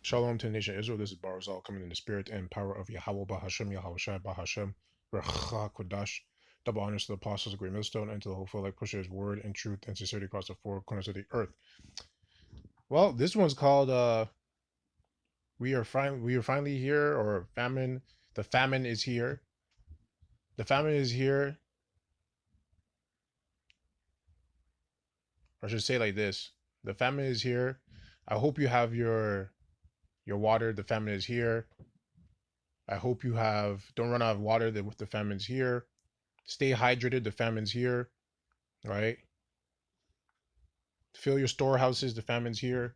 Shalom to the nation of Israel. This is Barzal coming in the spirit and power of Yahweh Bahashem, Yahushua Bahashem, Recha Kodash. Double honors to the apostles of Great Millstone and to the hopeful like pushes word and truth and sincerity across the four corners of the earth. Well, this one's called we are finally here, or famine. The famine is here. The famine is here. Or I should say like this. The famine is here. I hope you have your water. The famine is here. I hope you don't run out of water. The famine's here. Stay hydrated. The famine's here. Right? Fill your storehouses. The famine's here.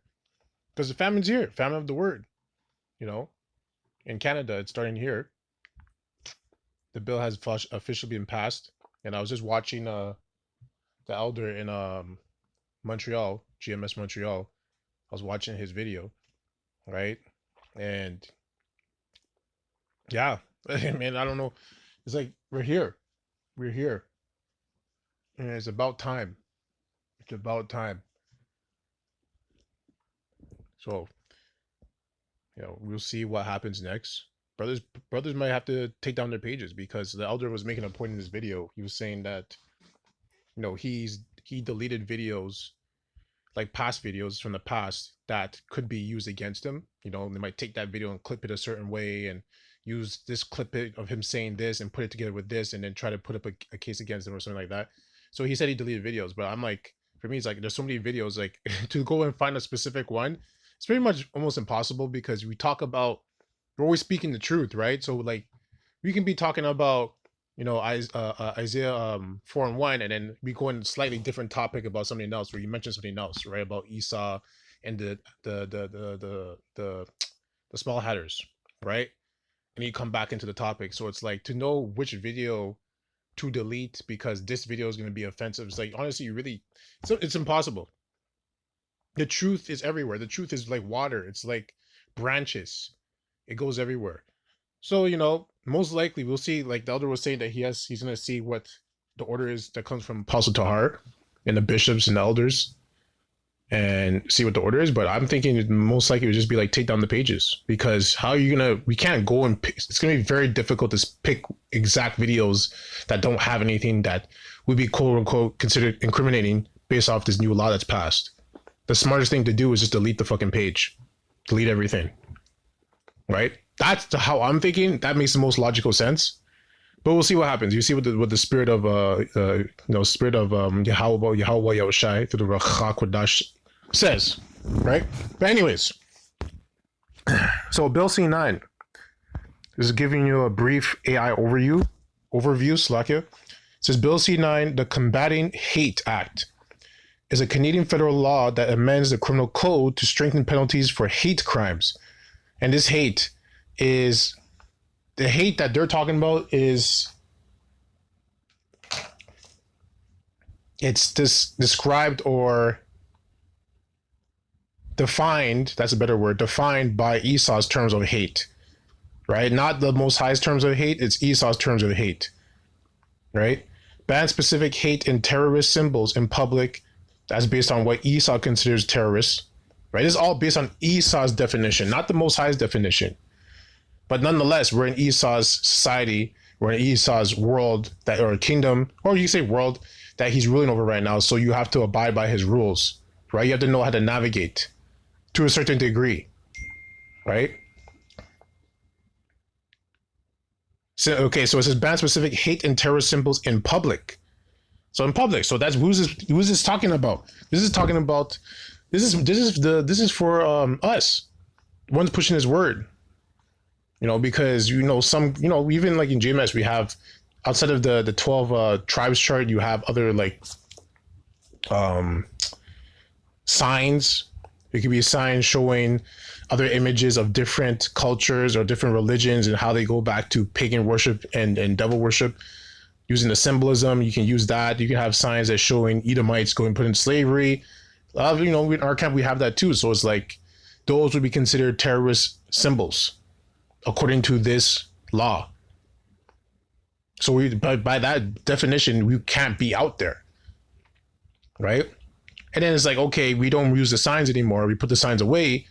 Because the famine's here. Famine of the word. You know, in Canada, it's starting here. The bill has officially been passed. And I was just watching the elder in Montreal, GMS Montreal. I was watching his video, right? And yeah, man, I don't know. It's like we're here. We're here. And it's about time. It's about time. So, we'll see what happens next. Brothers might have to take down their pages, because the elder was making a point in this video. He was saying that, he deleted videos, like past videos from the past, that could be used against him. They might take that video and clip it a certain way and use this clip of him saying this and put it together with this and then try to put up a case against him or something like that. So he said he deleted videos, but I'm like, for me, it's like there's so many videos, like to go and find a specific one, it's pretty much almost impossible, because we're always speaking the truth, right? So like we can be talking about Isaiah 4:1, and then we go into a slightly different topic about something else, where you mentioned something else, right? About Esau and the small hatters, right? And you come back into the topic. So it's like, to know which video to delete because this video is going to be offensive. It's like, honestly, it's impossible. The truth is everywhere. The truth is like water. It's like branches. It goes everywhere. So, most likely we'll see, like the elder was saying, that he's going to see what the order is that comes from Apostle Tahar and the bishops and the elders, and see what the order is. But I'm thinking it most likely would just be like, take down the pages, because we can't go and pick, it's going to be very difficult to pick exact videos that don't have anything that would be quote unquote considered incriminating based off this new law that's passed. The smartest thing to do is just delete the fucking page, delete everything, right? That's how I'm thinking. That makes the most logical sense. But we'll see what happens. You see what the spirit of Yahweh Yahushai through the Recha Kodash says, right? But anyways, so Bill C9 is giving you a brief AI overview. Slakia. It says Bill C9, the Combating Hate Act, is a Canadian federal law that amends the criminal code to strengthen penalties for hate crimes. And this hate is, the hate that they're talking about is, it's described or defined, that's a better word, defined by Esau's terms of hate, right? Not the Most High's terms of hate, it's Esau's terms of hate, right? Ban specific hate and terrorist symbols in public. That's based on what Esau considers terrorists, right? This is all based on Esau's definition, not the Most High's definition. But nonetheless, we're in Esau's society, we're in Esau's world, or kingdom, or you say world, that he's ruling over right now. So you have to abide by his rules, right? You have to know how to navigate to a certain degree, right? So it says ban specific hate and terror symbols in public. So in public, so that's who's this talking about? This is talking about, this is for us, one's pushing his word. Because some, even like in JMS, we have, outside of the 12 tribes chart, you have other like signs. It could be a sign showing other images of different cultures or different religions and how they go back to pagan worship and devil worship. Using the symbolism, you can use that. You can have signs that showing Edomites going put in slavery. In our camp we have that too. So it's like those would be considered terrorist symbols according to this law. So by that definition, we can't be out there, right? And then it's like, okay, we don't use the signs anymore. We put the signs away.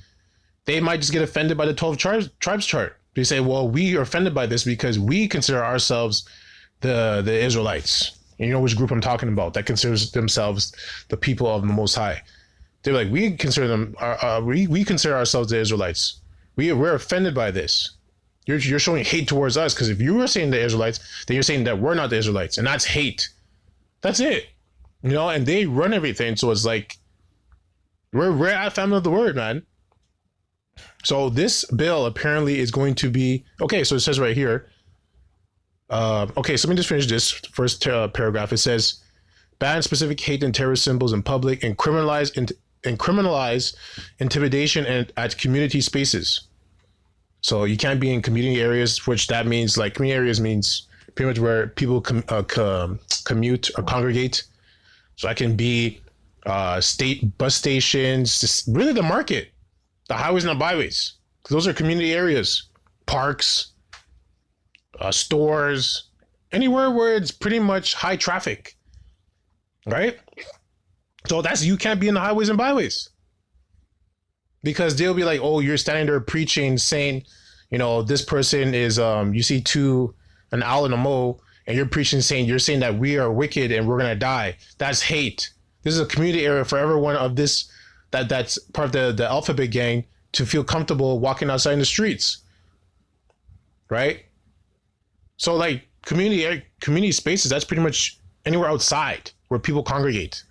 They might just get offended by the 12 tribes chart. They say, well, we are offended by this because we consider ourselves the Israelites. And you know which group I'm talking about that considers themselves the people of the Most High. They're like, we consider them, we consider ourselves the Israelites. We're offended by this. You're showing hate towards us because if you were saying the Israelites, then you're saying that we're not the Israelites, and that's hate. That's it. You know, and they run everything, so it's like we're at family of the word, man. So this bill apparently is going to be okay. So it says right here. Okay, so let me just finish this first paragraph. It says, ban specific hate and terror symbols in public and criminalize intimidation at community spaces. So you can't be in community areas, which that means like community areas means pretty much where people commute or congregate. So that can be state bus stations, just really the market, the highways and the byways. Those are community areas, parks, stores, anywhere where it's pretty much high traffic, right? So you can't be in the highways and byways because they'll be like, oh, you're standing there preaching, saying, you know, this person is, you see an owl and a mole, and you're preaching, you're saying that we are wicked and we're gonna die. That's hate. This is a community area for everyone of this that's part of the alphabet gang to feel comfortable walking outside in the streets, right? So like community spaces, that's pretty much anywhere outside where people congregate.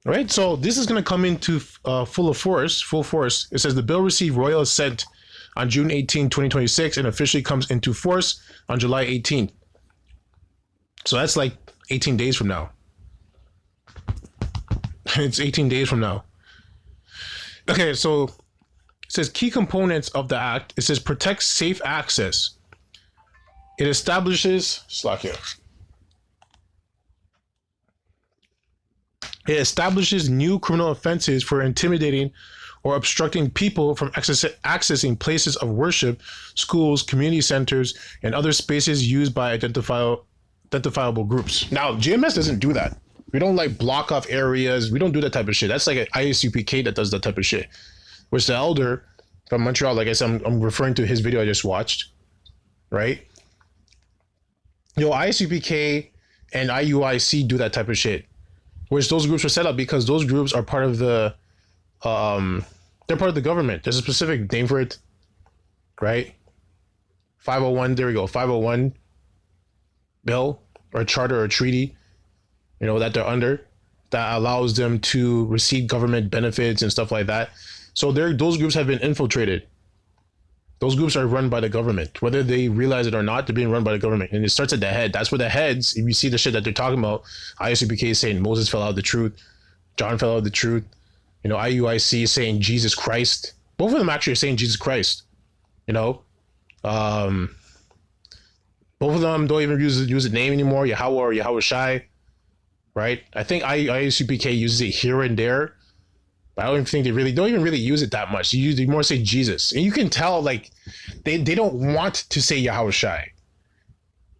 Right? So this is going to come into full force. It says the bill received royal assent on June 18, 2026 and officially comes into force on July 18th. So that's like 18 days from now. It's 18 days from now. Okay, so it says key components of the act. It says protect safe access. It establishes new criminal offenses for intimidating or obstructing people from accessing places of worship, schools, community centers, and other spaces used by identifiable groups. Now, GMS doesn't do that. We don't like block off areas. We don't do that type of shit. That's like an ISUPK that does that type of shit. Which the elder from Montreal, like I said, I'm referring to his video I just watched, right? ISUPK and IUIC do that type of shit, which those groups are set up because those groups are part of they're part of the government. There's a specific name for it, right? 501, there we go, 501 bill or charter or treaty, that they're under that allows them to receive government benefits and stuff like that. So those groups have been infiltrated. Those groups are run by the government. Whether they realize it or not, they're being run by the government. And it starts at the head. That's where the heads, if you see the shit that they're talking about, ISUPK is saying Moses fell out of the truth. John fell out of the truth. IUIC is saying Jesus Christ. Both of them actually are saying Jesus Christ. Both of them don't even use the name anymore, Yahweh or Yahweh Shai, right? I think ISUPK uses it here and there. But I don't even think they don't even really use it that much. They more say Jesus. And you can tell, like, they don't want to say Yahweh Shai.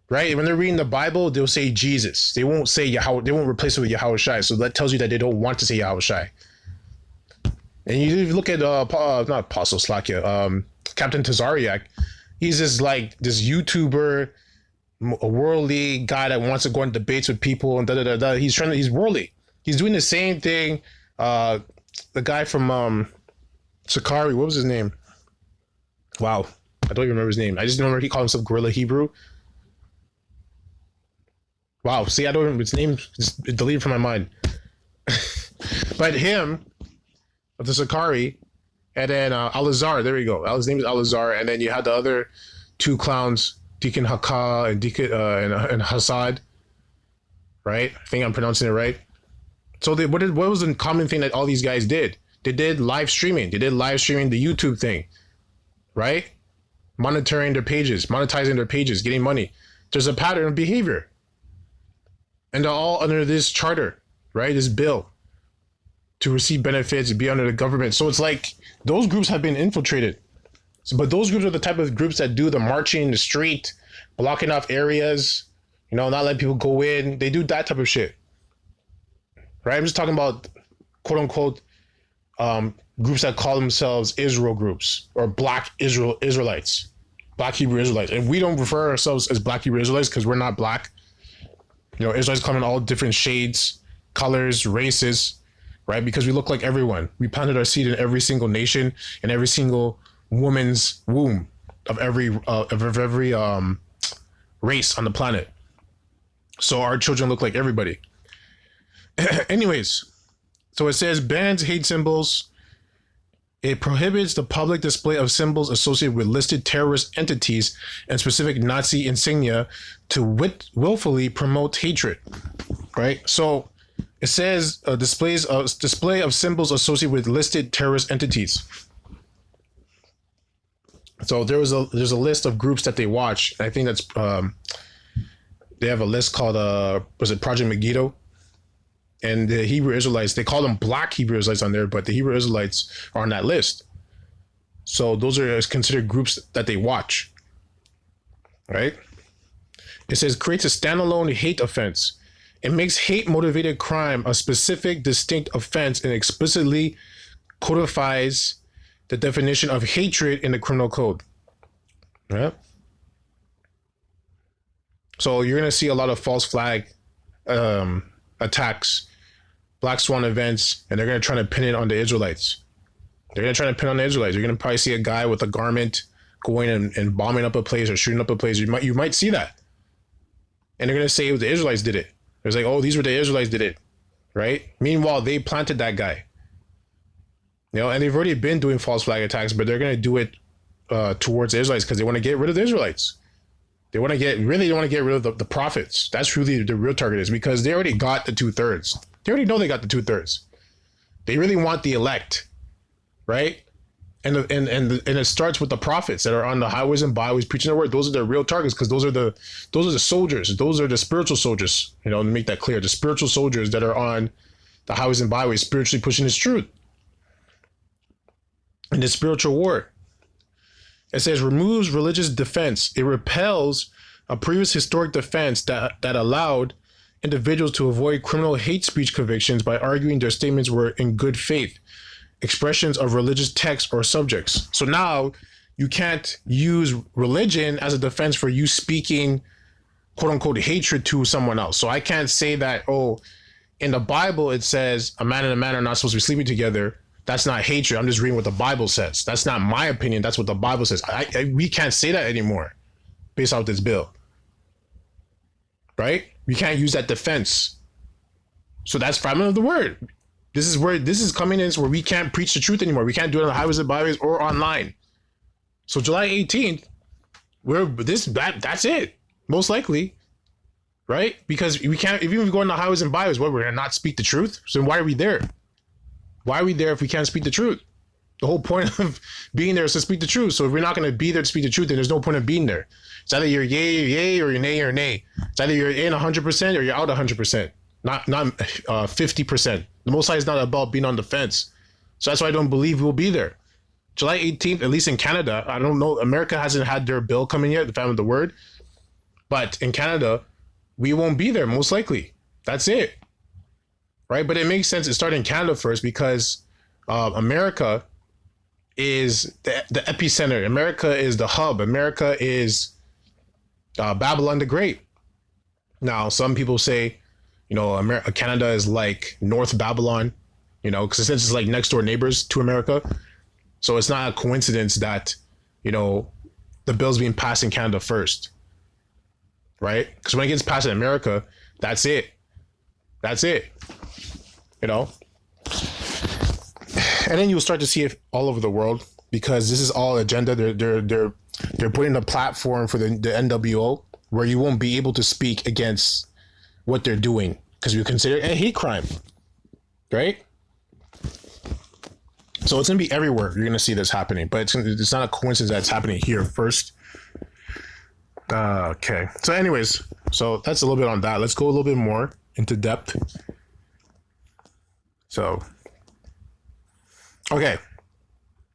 Right? When they're reading the Bible, they'll say Jesus. They won't say Yahweh. They won't replace it with Yahweh Shai. So that tells you that they don't want to say Yahweh Shai. And you look at, not Apostle Slakia, Captain Tazariak. He's this YouTuber, a worldly guy that wants to go on debates with people and da-da-da-da. He's worldly. He's doing the same thing. The guy from Sakari, what was his name? Wow, I don't even remember his name. I just remember he called himself Gorilla Hebrew. Wow, see, I don't remember his name. It's deleted from my mind. But him, the Sakari, and then Alazar. There we go. His name is Alazar, and then you had the other two clowns, Deacon Haka and Deacon and Hassad. Right? I think I'm pronouncing it right. So what was the common thing that all these guys did? They did live streaming. They did live streaming the YouTube thing, right? Monetizing their pages, getting money. There's a pattern of behavior. And they're all under this charter, right? This bill to receive benefits, to be under the government. So it's like those groups have been infiltrated. But those groups are the type of groups that do the marching in the street, blocking off areas, not letting people go in. They do that type of shit. Right? I'm just talking about quote unquote groups that call themselves Israel groups or Black Israelites, Black Hebrew Israelites, and we don't refer ourselves as Black Hebrew Israelites because we're not black. Israelites come in all different shades, colors, races, right? Because we look like everyone. We planted our seed in every single nation and every single woman's womb of every race on the planet. So our children look like everybody. Anyways, so it says bans hate symbols. It prohibits the public display of symbols associated with listed terrorist entities and specific Nazi insignia to willfully promote hatred. Right? So it says display of symbols associated with listed terrorist entities. So there's a list of groups that they watch. I think that's they have a list called was it Project Megiddo? And the Hebrew Israelites, they call them Black Hebrew Israelites on there, but the Hebrew Israelites are on that list. So those are considered groups that they watch, right? It says creates a standalone hate offense. It makes hate motivated crime a specific, distinct offense and explicitly codifies the definition of hatred in the criminal code. Yeah. So you're going to see a lot of false flag attacks, Black Swan events, and they're going to try to pin it on the Israelites. They're going to try to pin on the Israelites. You're going to probably see a guy with a garment going and bombing up a place or shooting up a place. You might see that. And they're going to say the Israelites did it. It's like, oh, these were the Israelites did it, right? Meanwhile, they planted that guy. And they've already been doing false flag attacks, but they're going to do it towards the Israelites because they want to get rid of the Israelites. They want to get rid of the prophets. That's really the real target is because they already got the 2/3. They already know they got the 2/3. They really want the elect, right? And it starts with the prophets that are on the highways and byways preaching the word. Those are their real targets because those are the soldiers. Those are the spiritual soldiers. To make that clear, the spiritual soldiers that are on the highways and byways spiritually pushing this truth in the spiritual war. It says removes religious defense. It repels a previous historic defense that allowed individuals to avoid criminal hate speech convictions by arguing their statements were in good faith, expressions of religious texts or subjects. So now you can't use religion as a defense for you speaking quote unquote hatred to someone else. So I can't say that, oh, in the Bible it says a man and a man are not supposed to be sleeping together. That's not hatred. I'm just reading what the Bible says. That's not my opinion. That's what the Bible says. We can't say that anymore based off this bill. Right? We can't use that defense. So that's famine of the word. This is coming in where we can't preach the truth anymore. We can't do it on the highways and byways or online. So July 18th, that's it. Most likely. Right? Because we can't, even if we go on the highways and byways, we're going to not speak the truth. So why are we there? Why are we there if we can't speak the truth? The whole point of being there is to speak the truth. So if we're not going to be there to speak the truth, then there's no point of being there. It's either you're yay or you're nay or nay. It's either you're in 100% or you're out 100%, not 50%. The Most High is not about being on the fence. So that's why I don't believe we'll be there. July 18th, at least in Canada, I don't know. America hasn't had their bill coming yet, the famine of the word. But in Canada, we won't be there, most likely. That's it. Right? But it makes sense to start in Canada first because America is the epicenter. America is the hub. America is Babylon the Great. Now, some people say, Canada is like North Babylon, because since it's like next door neighbors to America. So it's not a coincidence that, the bill's being passed in Canada first. Right? Because when it gets passed in America, that's it. That's it. And then you'll start to see it all over the world because this is all agenda. They're putting a platform for the NWO where you won't be able to speak against what they're doing because we consider it a hate crime, right? So it's gonna be everywhere. You're gonna see this happening, but it's not a coincidence that it's happening here first. Okay. So, anyways, that's a little bit on that. Let's go a little bit more into depth. So, okay.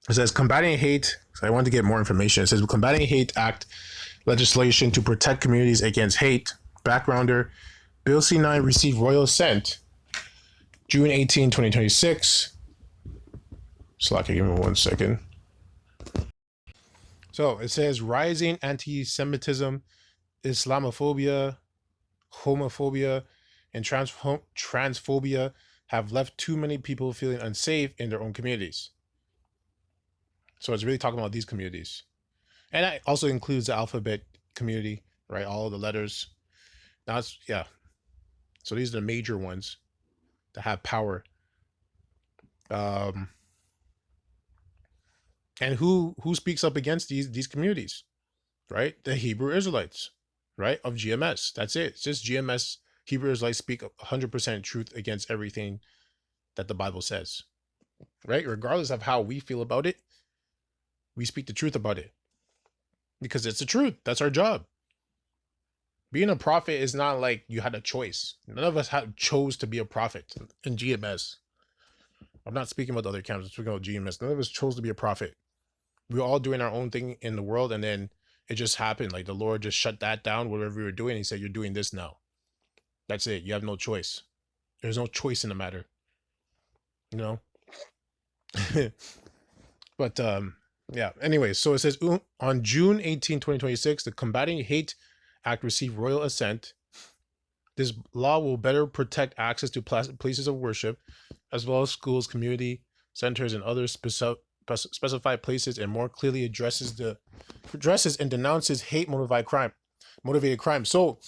It says combating hate. So I wanted to get more information. It says combating hate act legislation to protect communities against hate. Backgrounder, Bill C9 received royal assent June 18, 2026. Slacky, give me 1 second. So it says rising anti-Semitism, Islamophobia, homophobia, and transphobia have left too many people feeling unsafe in their own communities. So it's really talking about these communities. And that also includes the alphabet community, right? All of the letters. Now it's, yeah. So these are the major ones that have power. And who speaks up against these communities, right? The Hebrew Israelites, right? Of GMS. That's it. It's just GMS. Hebrew Israelites speak 100% truth against everything that the Bible says, right? Regardless of how we feel about it, we speak the truth about it because it's the truth. That's our job. Being a prophet is not like you had a choice. None of us chose to be a prophet in GMS. I'm not speaking about the other camps. I'm speaking about GMS. None of us chose to be a prophet. We were all doing our own thing in the world, and then it just happened. Like the Lord just shut that down, whatever we were doing. He said, "You're doing this now." That's it. You have no choice. There's no choice in the matter. You know? But yeah. Anyway, so it says on June 18, 2026, the Combating Hate Act received royal assent. This law will better protect access to places of worship, as well as schools, community centers, and other specified places, and more clearly addresses and denounces hate motivated crime. So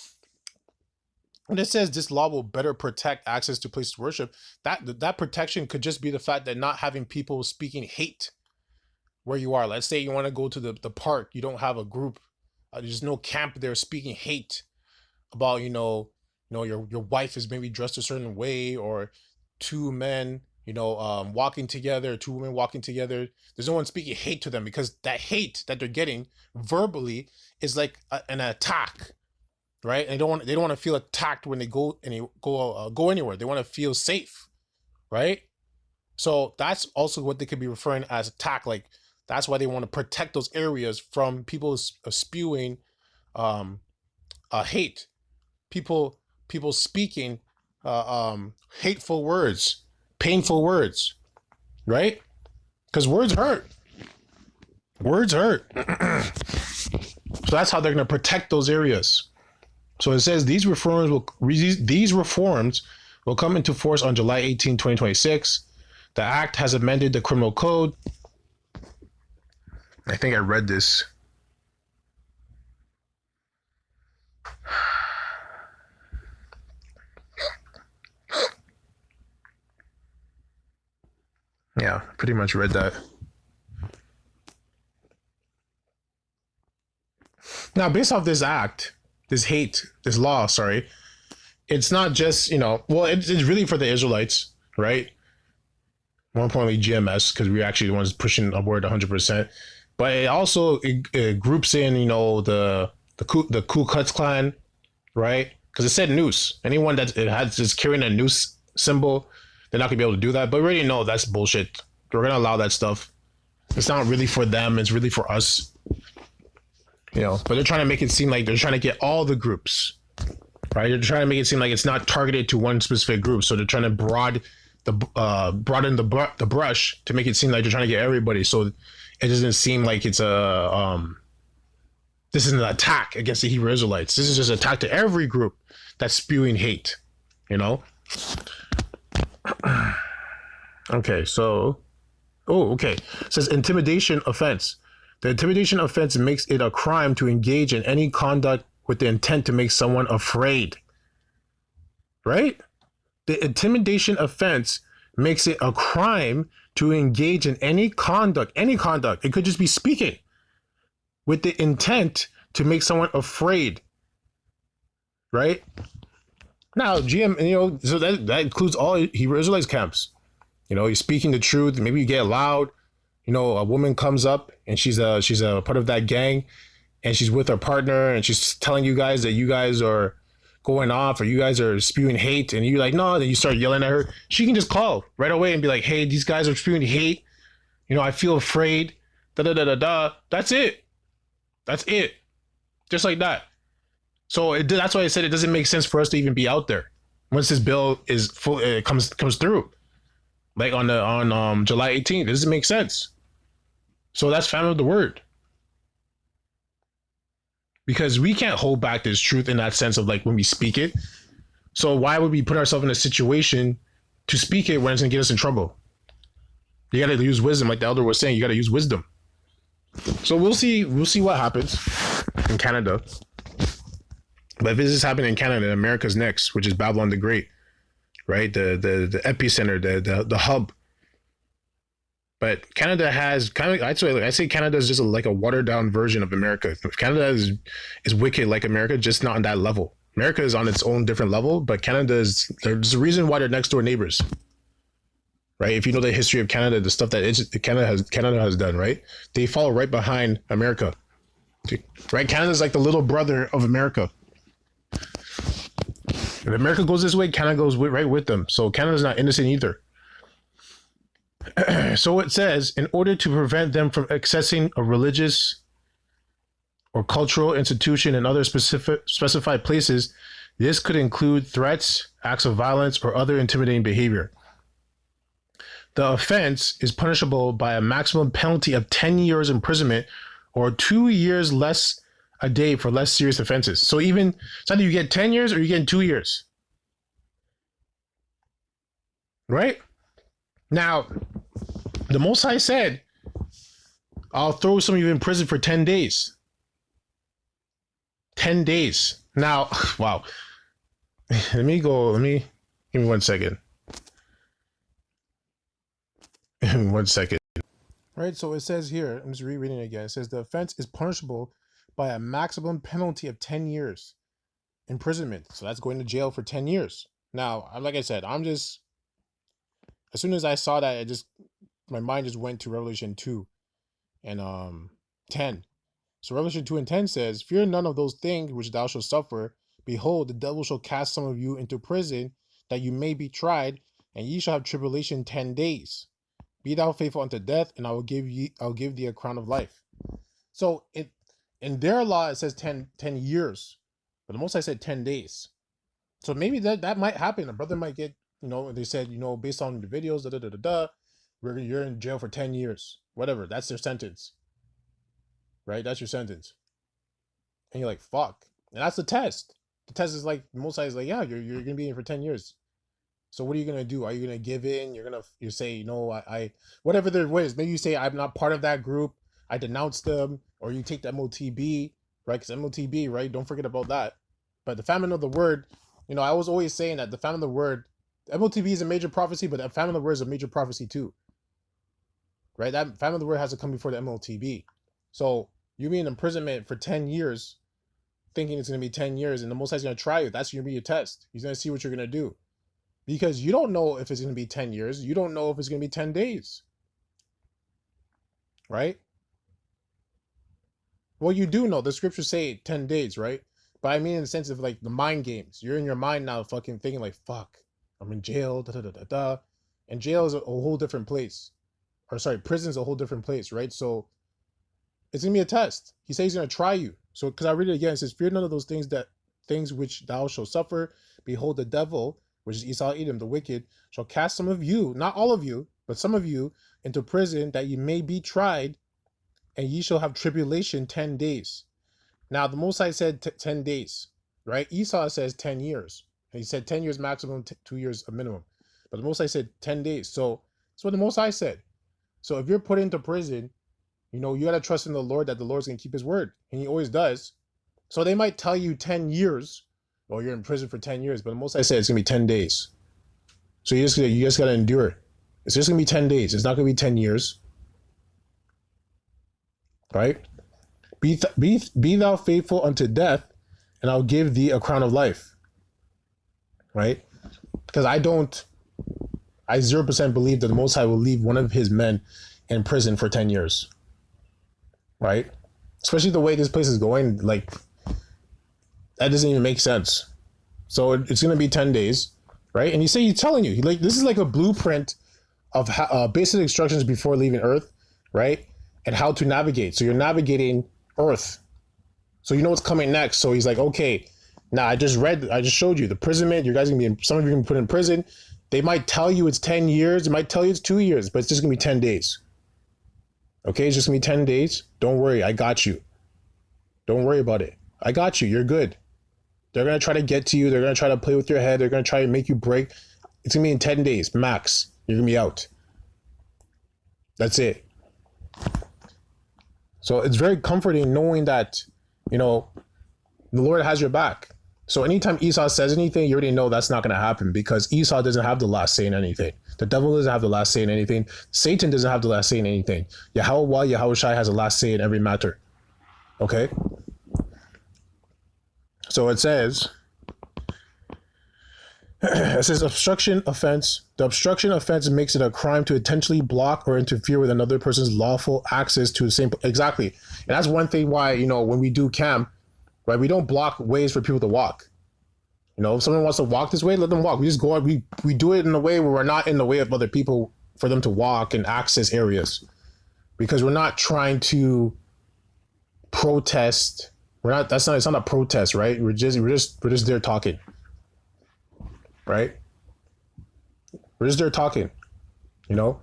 when it says this law will better protect access to places of worship, that protection could just be the fact that not having people speaking hate where you are. Let's say you want to go to the park, you don't have a group, there's no camp there speaking hate about your wife is maybe dressed a certain way, or two men walking together, two women walking together. There's no one speaking hate to them, because that hate that they're getting verbally is like an attack, right? And they don't want to feel attacked when they go anywhere. They want to feel safe, right? So that's also what they could be referring as attack. Like that's why they want to protect those areas from people spewing hate, people speaking hateful words, painful words, right? Because words hurt. So that's how they're going to protect those areas. So it says these reforms will come into force on July 18, 2026. The act has amended the criminal code. I think I read this. Yeah, pretty much read that. Now, based off this law, it's not just, it's really for the Israelites, right? More importantly, GMS, because we're actually the ones pushing upward 100%. But it also groups in, the Ku Klux Klan, right? Because it said noose. Anyone that's carrying a noose symbol, they're not gonna be able to do that. But we already know that's bullshit. We're gonna allow that stuff. It's not really for them. It's really for us. But they're trying to make it seem like they're trying to get all the groups, right? They're trying to make it seem like it's not targeted to one specific group. So they're trying to broaden the brush to make it seem like they're trying to get everybody. So it doesn't seem like it's this is an attack against the Hebrew Israelites. This is just an attack to every group that's spewing hate. Okay, so it says intimidation offense. The intimidation offense makes it a crime to engage in any conduct with the intent to make someone afraid. Right? The intimidation offense makes it a crime to engage in any conduct. It could just be speaking with the intent to make someone afraid. Right? Now, so that includes all Hebrew Israelites camps. You're speaking the truth. Maybe you get loud. A woman comes up and she's a part of that gang, and she's with her partner, and she's telling you guys that you guys are going off, or you guys are spewing hate, and you're like, no. Then you start yelling at her. She can just call right away and be like, hey, these guys are spewing hate. I feel afraid. That's it. Just like that. So that's why I said it doesn't make sense for us to even be out there once this bill is full. It comes through. like on July 18th. It doesn't make sense. So that's famine of the word. Because we can't hold back this truth in that sense of like when we speak it. So why would we put ourselves in a situation to speak it when it's gonna get us in trouble? You gotta use wisdom, like the elder was saying. You gotta use wisdom. So we'll see. We'll see what happens in Canada. But if this is happening in Canada, America's next, which is Babylon the Great, right? The epicenter, the hub. But Canada has kind of, I say Canada is just like a watered down version of America. Canada is wicked like America, just not on that level. America is on its own different level, but Canada is, there's a reason why they're next door neighbors, right? If you know the history of Canada, the stuff that Canada has done, right? They follow right behind America, right? Canada is like the little brother of America. If America goes this way, Canada goes right with them. So Canada's not innocent either. So it says, in order to prevent them from accessing a religious or cultural institution in other specified places, this could include threats, acts of violence, or other intimidating behavior. The offense is punishable by a maximum penalty of 10 years imprisonment or 2 years less a day for less serious offenses. So even, it's either you get 10 years or you get 2 years. Right? Now, the Most High said, I'll throw some of you in prison for 10 days. 10 days. Now, wow. Give me 1 second. Give me 1 second. Right, so it says here, I'm just rereading it again. It says the offense is punishable by a maximum penalty of 10 years imprisonment. So that's going to jail for 10 years. Now, like I said, as soon as I saw that, my mind just went to Revelation 2 and 10. So Revelation 2 and 10 says, fear none of those things which thou shalt suffer. Behold, the devil shall cast some of you into prison, that you may be tried, and ye shall have tribulation 10 days. Be thou faithful unto death, and I'll give thee a crown of life. So in their law it says 10 years, but the Most High said 10 days. So maybe that might happen. A brother might get, they said, based on the videos, you're in jail for 10 years. Whatever, that's their sentence. Right? That's your sentence. And you're like, fuck. And that's the test. The test is like, Most High is like, yeah, you're gonna be in for 10 years. So what are you gonna do? Are you gonna give in? You say, I whatever there is. Maybe you say, I'm not part of that group. I denounce them, or you take the MOTB, right? Because MOTB, right? Don't forget about that. But the famine of the word, I was always saying that the famine of the word, MOTB is a major prophecy, but the famine of the word is a major prophecy too. Right? That famine of the word has to come before the MOTB. So you be in imprisonment for 10 years, thinking it's going to be 10 years, and the Most High is going to try you. That's going to be your test. He's going to see what you're going to do. Because you don't know if it's going to be 10 years. You don't know if it's going to be 10 days. Right? Well, you do know. The scriptures say 10 days, right? But I mean in the sense of like the mind games. You're in your mind now fucking thinking like, fuck, I'm in jail, da-da-da-da-da. And jail is a whole different place. Or sorry, prison's a whole different place, right? So it's going to be a test. He says he's going to try you. So, because I read it again, it says, fear none of those things which thou shalt suffer. Behold, the devil, which is Esau Edom, the wicked, shall cast some of you, not all of you, but some of you, into prison, that ye may be tried, and ye shall have tribulation 10 days. Now, the Most High said 10 days, right? Esau says 10 years. And he said 10 years maximum, 2 years a minimum. But the Most High said 10 days. So that's what the Most High said. So if you're put into prison, you got to trust in the Lord that the Lord's going to keep his word. And he always does. So they might tell you 10 years, or you're in prison for 10 years, but the Most High said it's going to be 10 days. So you just got to endure. It's just going to be 10 days. It's not going to be 10 years. Right? Be thou faithful unto death, and I'll give thee a crown of life. Right? Because I 0% believe that the Most High will leave one of his men in prison for 10 years. Right? Especially the way this place is going, like, that doesn't even make sense. So it's going to be 10 days, right? And he's telling you, like, this is like a blueprint of basic instructions before leaving Earth, right? And how to navigate. So you're navigating Earth. So you know what's coming next. So he's like, okay, now I just showed you the imprisonment. You guys some of you are going to be put in prison. They might tell you it's 10 years. They might tell you it's 2 years, but it's just going to be 10 days. Okay, it's just going to be 10 days. Don't worry. I got you. Don't worry about it. I got you. You're good. They're going to try to get to you. They're going to try to play with your head. They're going to try to make you break. It's going to be in 10 days, max. You're going to be out. That's it. So it's very comforting knowing that, you know, the Lord has your back. So anytime Esau says anything, you already know that's not going to happen because Esau doesn't have the last say in anything. The devil doesn't have the last say in anything. Satan doesn't have the last say in anything. Yahweh Shai has the last say in every matter. Okay? So it says obstruction offense. The obstruction offense makes it a crime to intentionally block or interfere with another person's lawful access to the same. Exactly. And that's one thing why, you know, when we do camp, right, we don't block ways for people to walk. You know, if someone wants to walk this way, let them walk. We just go out. We do it in a way where we're not in the way of other people for them to walk and access areas, because we're not trying to protest. It's not a protest, right? We're just there talking, right? We're just there talking, you know,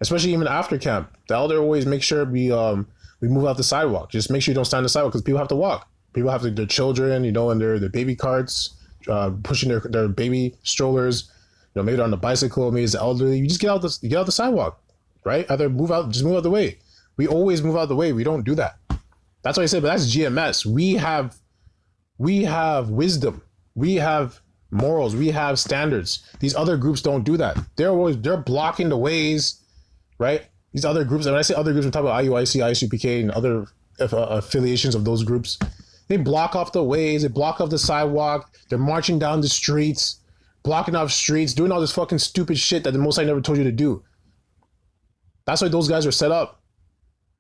especially even after camp. The elder always makes sure we move out the sidewalk. Just make sure you don't stand on the sidewalk because people have to walk. People have their children, you know, and their baby carts, pushing their baby strollers, you know, maybe they're on the bicycle, maybe it's the elderly. You just get out the sidewalk, right? Either move out the way. We always move out the way. We don't do that. That's what I said, but that's GMS. We have wisdom. We have morals. We have standards. These other groups don't do that. They're blocking the ways, right? These other groups, and when I say other groups, I'm talking about IUIC, ISUPK, and other affiliations of those groups. They block off the ways. They block off the sidewalk. They're marching down the streets, blocking off streets, doing all this fucking stupid shit that the Most High never told you to do. That's why those guys are set up.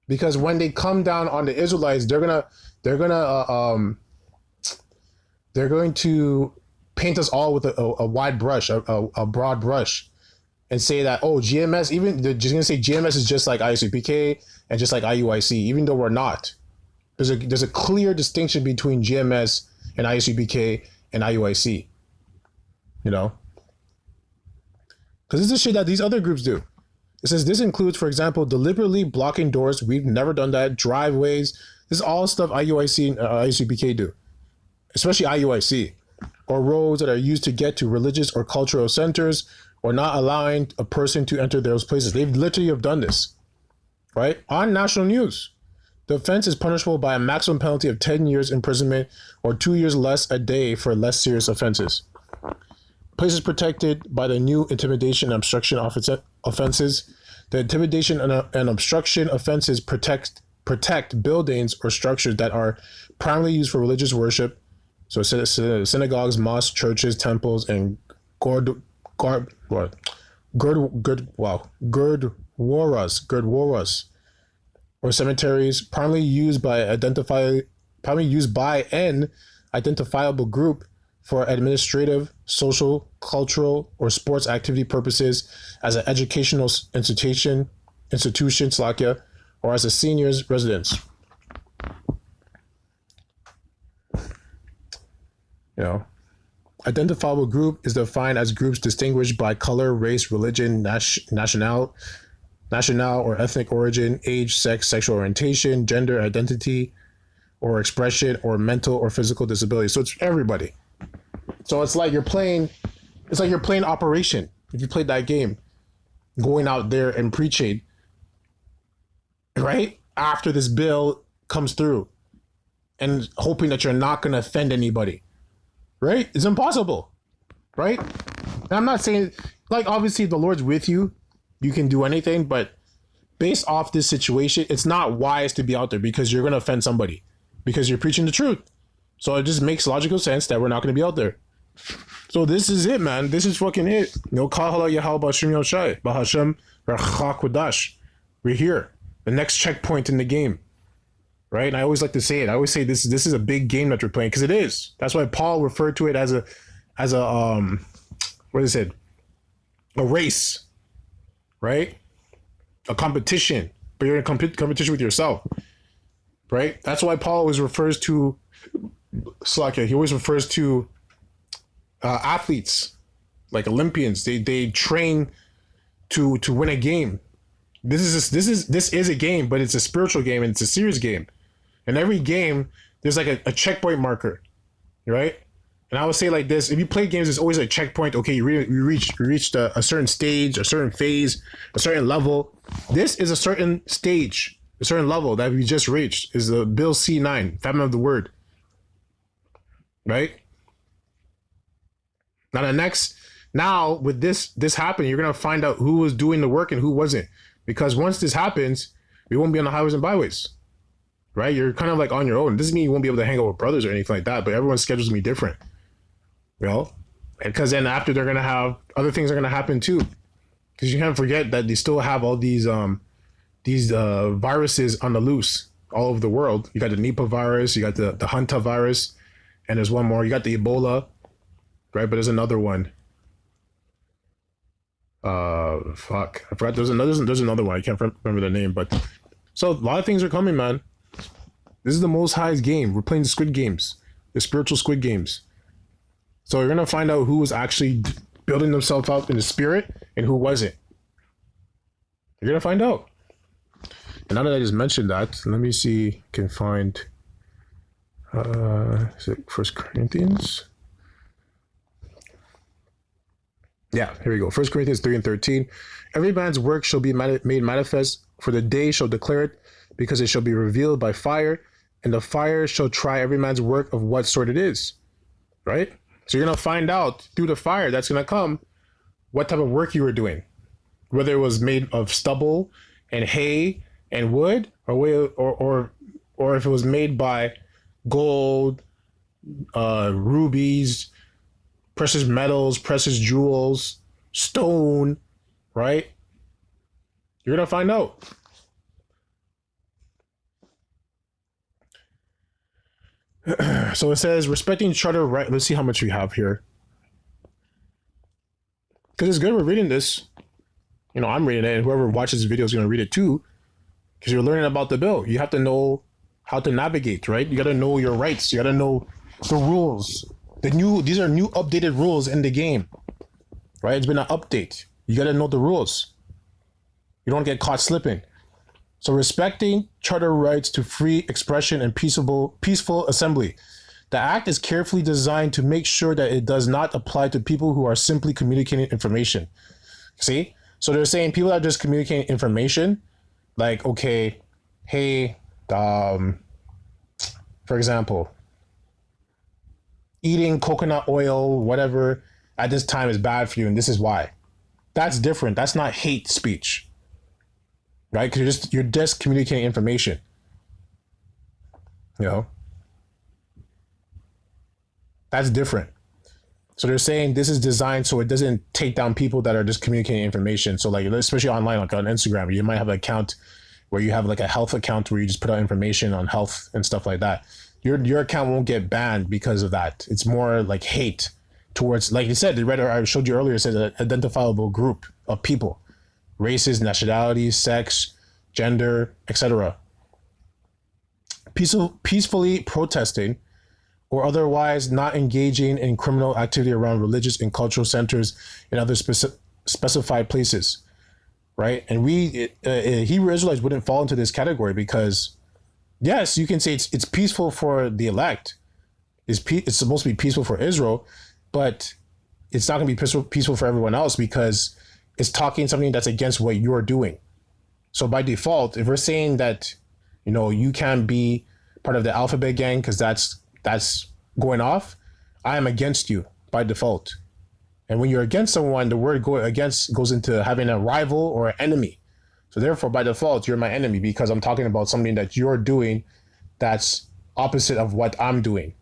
Because when they come down on the Israelites, they're going to paint us all with a wide brush, a broad brush, and say that, oh, GMS, even they're just gonna say GMS is just like ISUPK and just like IUIC, even though we're not. There's a clear distinction between GMS and ISUPK and IUIC. You know, because this is shit that these other groups do. It says this includes, for example, deliberately blocking doors. We've never done that. Driveways. This is all stuff IUIC and ISUPK do, especially IUIC, or roads that are used to get to religious or cultural centers, or not allowing a person to enter those places. They literally have done this, right? On national news. The offense is punishable by a maximum penalty of 10 years imprisonment or 2 years less a day for less serious offenses. Places protected by the new intimidation and obstruction offenses. The intimidation and obstruction offenses protect buildings or structures that are primarily used for religious worship. So synagogues, mosques, churches, temples, and gurdwaras, or cemeteries, primarily used by an identifiable group for administrative, social, cultural, or sports activity purposes, as an educational institution, or as a senior's residence. You know, identifiable group is defined as groups distinguished by color, race, religion, national or ethnic origin, age, sex, sexual orientation, gender identity, or expression, or mental or physical disability. So it's everybody. So it's like you're playing Operation. If you played that game, going out there and preaching, right? After this bill comes through and hoping that you're not going to offend anybody, right? It's impossible, right? And I'm not saying, like, obviously if the Lord's with you, you can do anything, but based off this situation, it's not wise to be out there because you're going to offend somebody because you're preaching the truth. So it just makes logical sense that we're not going to be out there. So this is it, man. This is fucking it. No kahala yahal bashim yoshai bahashem rachakudash. We're here. The next checkpoint in the game, right? And I always like to say it. I always say this is a big game that we're playing because it is. That's why Paul referred to it as a what is it? A race, right? A competition, but you're in competition with yourself, right? That's why Paul always refers to Slakia. He always refers to athletes, like Olympians. They train to win a game. This is a game, but it's a spiritual game and it's a serious game. In every game, there's like a checkpoint marker, right? And I would say like this: if you play games, there's always a checkpoint. Okay, you reached a certain stage, a certain phase, a certain level. This is a certain stage, a certain level that we just reached. Is the Bill C9, Famine of the Word, right? Now the next, now with this happening, you're gonna find out who was doing the work and who wasn't, because once this happens, we won't be on the highways and byways, right? You're kind of like on your own. It doesn't mean you won't be able to hang out with brothers or anything like that, but everyone's schedule's gonna be different. You know, because then after they're gonna have other things are gonna happen too, because you can't forget that they still have all these viruses on the loose all over the world. You got the Nipah virus, you got the Hanta virus, and there's one more. You got the Ebola, right? But there's another one. Fuck, I forgot. There's another one. I can't remember the name, but so a lot of things are coming, man. This is the Most High's game. We're playing the Squid Games, the spiritual Squid Games. So you're gonna find out who was actually building themselves up in the spirit and who wasn't. You're gonna find out. And now that I just mentioned that, let me see if I can find is it First Corinthians? Yeah, here we go. 1 Corinthians 3:13. Every man's work shall be made manifest, for the day shall declare it, because it shall be revealed by fire, and the fire shall try every man's work of what sort it is. Right? So you're going to find out through the fire that's going to come what type of work you were doing, whether it was made of stubble and hay and wood, or if it was made by gold, rubies, precious metals, precious jewels, stone, right? You're going to find out. So it says, respecting charter right. Let's see how much we have here. Because it's good we're reading this. You know, I'm reading it, and whoever watches this video is going to read it too. Because you're learning about the bill. You have to know how to navigate, right? You got to know your rights. You got to know the rules. These are new updated rules in the game, right? It's been an update. You got to know the rules. You don't get caught slipping. So respecting charter rights to free expression and peaceful assembly. The act is carefully designed to make sure that it does not apply to people who are simply communicating information. See? So they're saying people that are just communicating information, like, okay, hey, for example, eating coconut oil, whatever, at this time is bad for you, and this is why. That's different. That's not hate speech. Right? Because you're just communicating information. You know? That's different. So they're saying this is designed so it doesn't take down people that are just communicating information. So like, especially online, like on Instagram, you might have an account where you have like a health account where you just put out information on health and stuff like that. Your account won't get banned because of that. It's more like hate towards, like you said, the Reddit I showed you earlier, it says an identifiable group of people. Races, nationalities, sex, gender, etc. Peacefully protesting or otherwise not engaging in criminal activity around religious and cultural centers and other specified places, right? And Hebrew Israelites wouldn't fall into this category because, yes, you can say it's peaceful for the elect. It's supposed to be peaceful for Israel, but it's not going to be peaceful for everyone else because it's talking something that's against what you're doing. So by default, if we're saying that, you know, you can't be part of the alphabet gang because that's going off, I am against you by default. And when you're against someone, the word against goes into having a rival or an enemy. So therefore, by default, you're my enemy because I'm talking about something that you're doing that's opposite of what I'm doing.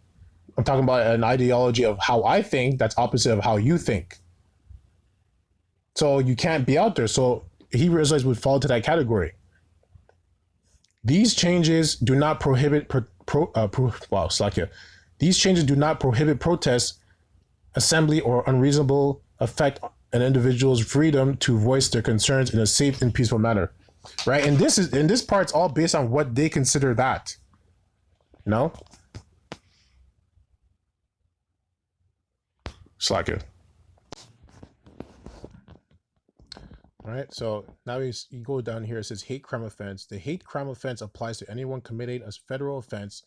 I'm talking about an ideology of how I think that's opposite of how you think. So you can't be out there. So Hebrew Israelites would fall into that category. These changes do not prohibit These changes do not prohibit protest, assembly, or unreasonable affect an individual's freedom to voice their concerns in a safe and peaceful manner. Right? And this part's all based on what they consider that. You know? Slacker. All right, so now you go down here. It says hate crime offense. The hate crime offense applies to anyone committing a federal offense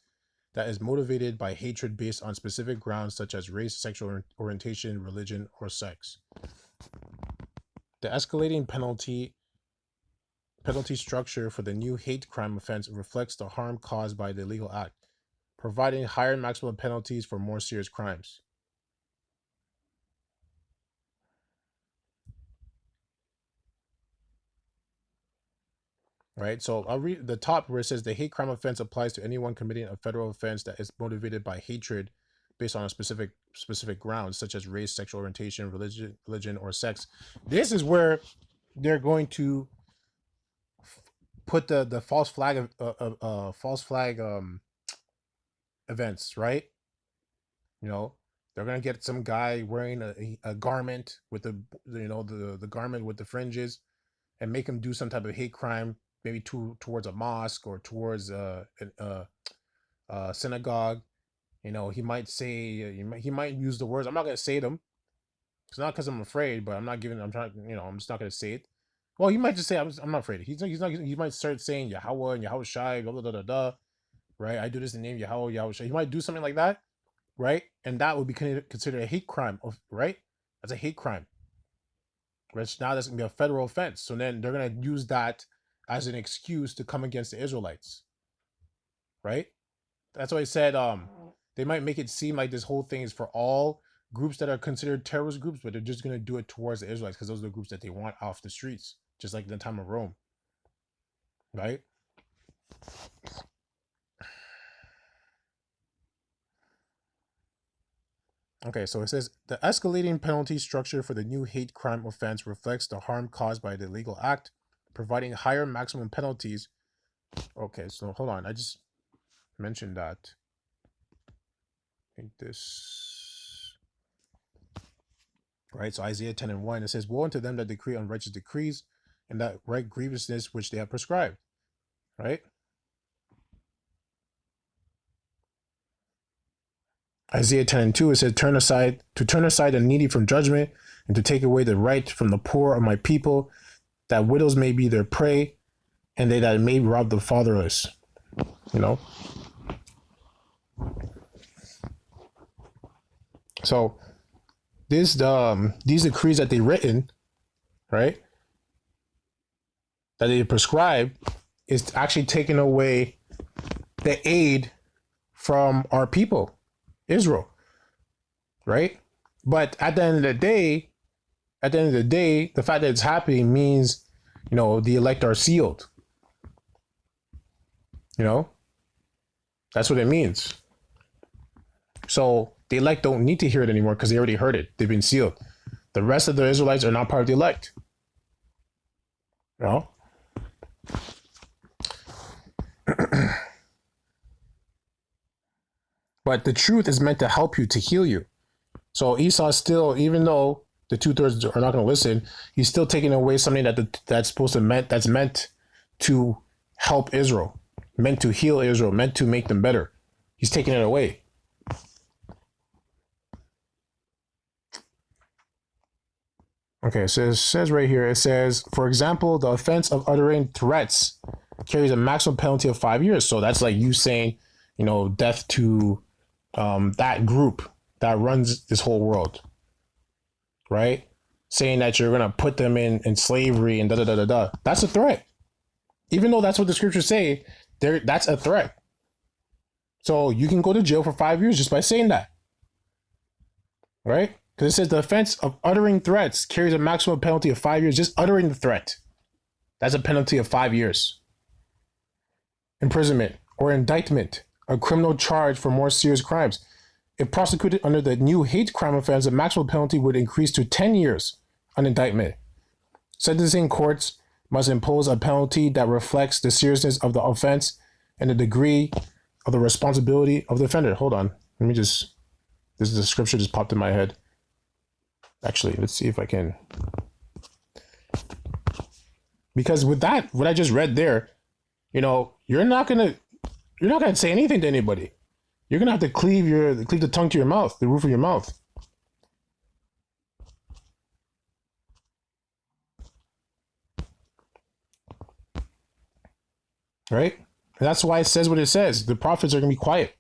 that is motivated by hatred based on specific grounds such as race, sexual orientation, religion, or sex. The escalating penalty structure for the new hate crime offense reflects the harm caused by the illegal act, providing higher maximum penalties for more serious crimes. Right, so I'll read the top where it says the hate crime offense applies to anyone committing a federal offense that is motivated by hatred based on a specific grounds such as race, sexual orientation, religion, or sex. This is where they're going to put the false flag events, right? You know, they're gonna get some guy wearing a garment with the garment with the fringes and make him do some type of hate crime, maybe towards a mosque or towards a synagogue. You know, he might say he might use the words. I'm not gonna say them. It's not because I'm afraid, but I'm not giving. I'm trying. You know, I'm just not gonna say it. Well, he might just say I'm not afraid. He's not. He might start saying Yahweh and Yahweh Shai, blah blah blah blah. Blah, right? I do this in the name Yahweh Yahweh Shai. He might do something like that, right? And that would be considered a hate crime, right? That's a hate crime. Which now that's gonna be a federal offense. So then they're gonna use that as an excuse to come against the Israelites, right? That's why I said they might make it seem like this whole thing is for all groups that are considered terrorist groups, but they're just gonna do it towards the Israelites because those are the groups that they want off the streets, just like in the time of Rome, right? Okay, so it says the escalating penalty structure for the new hate crime offense reflects the harm caused by the illegal act, providing higher maximum penalties. Okay, so hold on, I just mentioned that. I think this, right? So Isaiah 10:1, it says, "Woe unto them that decree unrighteous decrees, and that right grievousness which they have prescribed." Right? Isaiah 10:2, it says, turn aside the needy from judgment, and to take away the right from the poor of my people, that widows may be their prey, and they that may rob the fatherless. You know? So these decrees that they written, right? That they prescribe is actually taking away the aid from our people, Israel, right? But at the end of the day, the fact that it's happening means, you know, the elect are sealed. You know, that's what it means. So the elect don't need to hear it anymore because they already heard it. They've been sealed. The rest of the Israelites are not part of the elect. You know? But the truth is meant to help you, to heal you. So Esau still, even though the 2/3 are not going to listen, he's still taking away something that's meant to help Israel, meant to heal Israel, meant to make them better. He's taking it away. Okay, so it says right here, it says, for example, the offense of uttering threats carries a maximum penalty of 5 years. So that's like you saying, you know, death to that group that runs this whole world, right? Saying that you're gonna put them in slavery and da da da da da. That's a threat. Even though that's what the scriptures say, that's a threat. So you can go to jail for 5 years just by saying that, right? Because it says the offense of uttering threats carries a maximum penalty of 5 years. Just uttering the threat, that's a penalty of 5 years. Imprisonment or indictment, a criminal charge for more serious crimes. If prosecuted under the new hate crime offense, the maximum penalty would increase to 10 years on indictment. Sentencing courts must impose a penalty that reflects the seriousness of the offense and the degree of the responsibility of the offender. Hold on. This is the scripture just popped in my head. Actually, let's see if I can. Because with that, what I just read there, you know, you're not gonna say anything to anybody. You're gonna have to cleave the tongue to your mouth, the roof of your mouth. right? And that's why it says what it says. The prophets are going to be quiet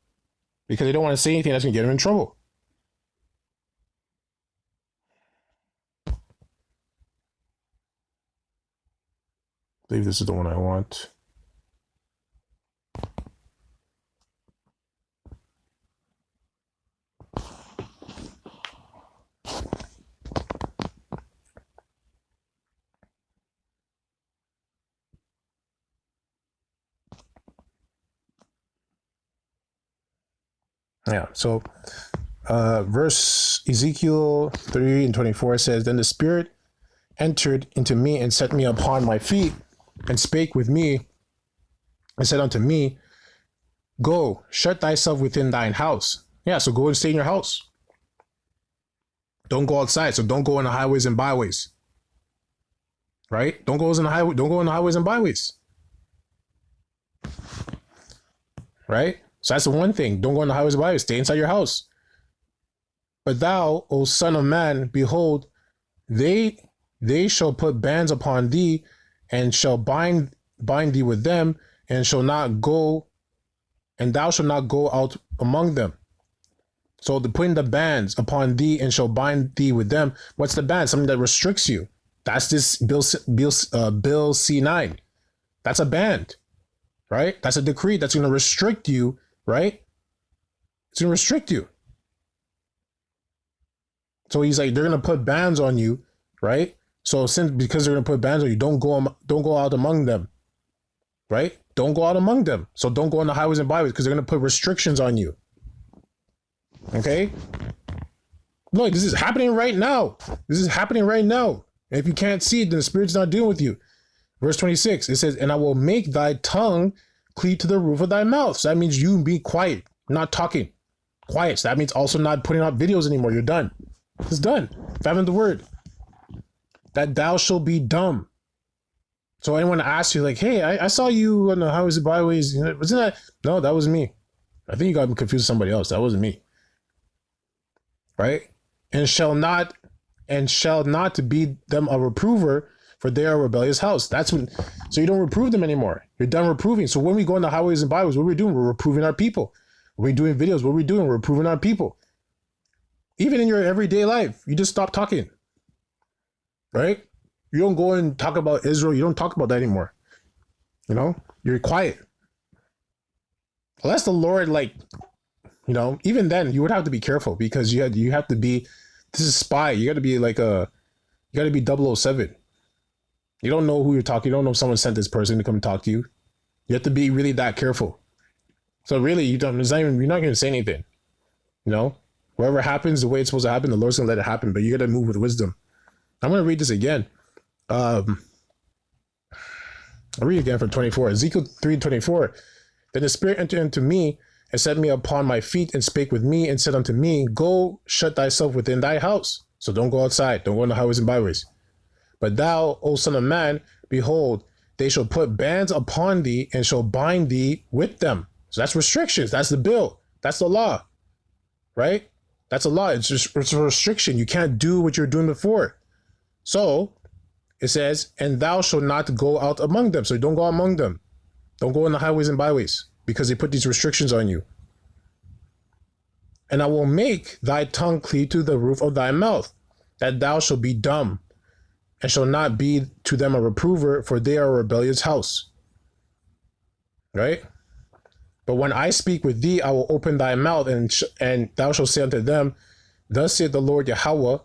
because they don't want to say anything that's going to get them in trouble. I believe this is the one I want. Yeah, so verse Ezekiel 3 and 24 says, Then the Spirit entered into me and set me upon my feet and spake with me and said unto me, Go, shut thyself within thine house. Yeah, so go and stay in your house. Don't go outside. So don't go on the highways and byways. Right? Don't go on the highways and byways. Right? So that's the one thing. Don't go on the highways and byways. Stay inside your house. But thou, O son of man, behold, they shall put bands upon thee, and shall bind thee with them, and shall not go, and thou shalt not go out among them. So the putting the bands upon thee and shall bind thee with them. What's the band? Something that restricts you. That's this Bill C9. That's a band, right? That's a decree that's going to restrict you, right? It's going to restrict you. So he's like, they're going to put bands on you, right? So because they're going to put bands on you, don't go out among them, right? Don't go out among them. So don't go on the highways and byways because they're going to put restrictions on you. Okay? Look, this is happening right now. This is happening right now. And if you can't see it, then the Spirit's not dealing with you. Verse 26, it says, And I will make thy tongue cleave to the roof of thy mouth. So that means you be quiet, not talking. Quiet. So that means also not putting out videos anymore. You're done. It's done. Famine the word. That thou shalt be dumb. So anyone asks you, like, hey, I saw you on the highways and byways. Wasn't that? No, that was me. I think you got me confused with somebody else. That wasn't me. Right? And shall not be them a reprover, for they are a rebellious house. That's when, so you don't reprove them anymore. You're done reproving. So when we go on the highways and byways, what we're doing, we're reproving our people. We're doing videos, what we're doing, we're reproving our people. Even in your everyday life, you just stop talking. Right? You don't go and talk about Israel. You don't talk about that anymore. You know, you're quiet. Unless the Lord, like, you know, even then you would have to be careful because you have to be, this is spy. You got to be like you got to be 007. You don't know who you're talking. You don't know if someone sent this person to come talk to you. You have to be really that careful. So really, you're not going to say anything. You know, whatever happens, the way it's supposed to happen, the Lord's going to let it happen, but you got to move with wisdom. I'm going to read this again. I'll read again from 24. Ezekiel 3:24. Then the Spirit entered into me and set me upon my feet and spake with me and said unto me, Go, shut thyself within thy house. So don't go outside. Don't go on the highways and byways. But thou, O son of man, behold, they shall put bands upon thee and shall bind thee with them. So that's restrictions. That's the bill. That's the law. Right? That's a law. It's a restriction. You can't do what you're doing before. So it says, and thou shalt not go out among them. So don't go among them. Don't go on the highways and byways because they put these restrictions on you. And I will make thy tongue cleave to the roof of thy mouth, that thou shalt be dumb, and shall not be to them a reprover, for they are a rebellious house. Right? But when I speak with thee, I will open thy mouth, and thou shalt say unto them, Thus saith the Lord Yahweh,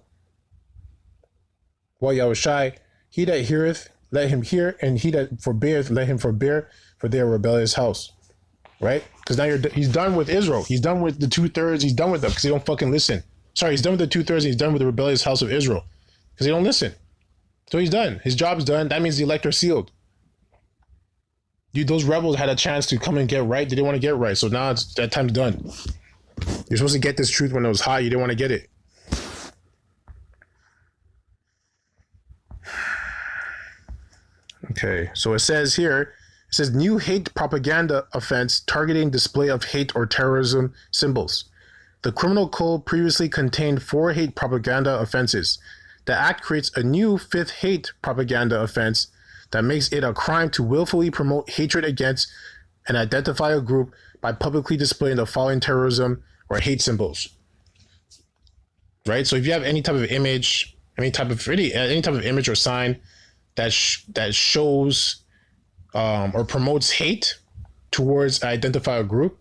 Yahushai, he that heareth, let him hear, and he that forbeareth, let him forbear, for they are a rebellious house. Right? Because now he's done with Israel. He's done with the 2/3. He's done with them because they don't fucking listen. Sorry, he's done with the 2/3 and he's done with the rebellious house of Israel because they don't listen. So he's done. His job's done. That means the elect are sealed. Dude, those rebels had a chance to come and get right. They didn't want to get right. So now it's that time's done. You're supposed to get this truth when it was high. You didn't want to get it. Okay, so it says here, it says new hate propaganda offense targeting display of hate or terrorism symbols. The criminal code previously contained 4 hate propaganda offenses. The act creates a new 5th hate propaganda offense that makes it a crime to willfully promote hatred against and identify a group by publicly displaying the following terrorism or hate symbols. Right? So if you have any type of image, any type of image or sign that shows or promotes hate towards identified group,